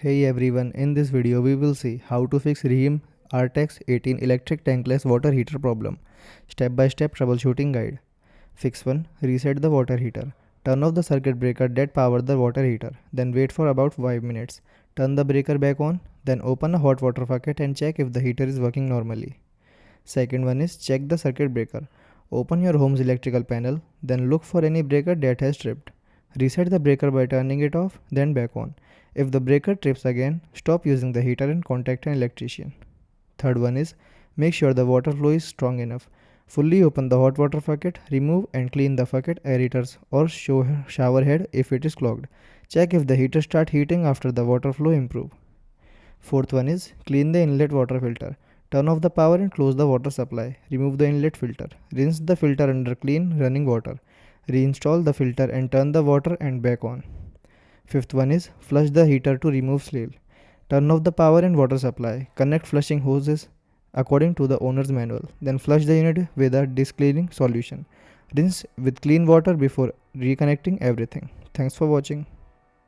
Hey everyone, in this video we will see how to fix Rheem Rtex-18 electric tankless water heater problem. Step by step troubleshooting guide. Fix 1. Reset the water heater. Turn off the circuit breaker that powers the water heater. Then wait for about 5 minutes. Turn the breaker back on. Then open a hot water bucket and check if the heater is working normally. Second one is check the circuit breaker. Open your home's electrical panel. Then look for any breaker that has tripped. Reset the breaker by turning it off, then back on. If the breaker trips again, stop using the heater and contact an electrician. Third one is make sure the water flow is strong enough. Fully open the hot water bucket, remove and clean the bucket aerators or shower head if it is clogged. Check if the heater start heating after the water flow improve. Fourth one is clean the inlet water filter. Turn off the power and close the water supply. Remove the inlet filter. Rinse the filter under clean running water. Reinstall the filter and turn the water and back on. Fifth one is flush the heater to remove sleeve. Turn off the power and water supply. Connect flushing hoses according to the owner's manual. Then flush the unit with a disc cleaning solution. Rinse with clean water before reconnecting everything. Thanks for watching.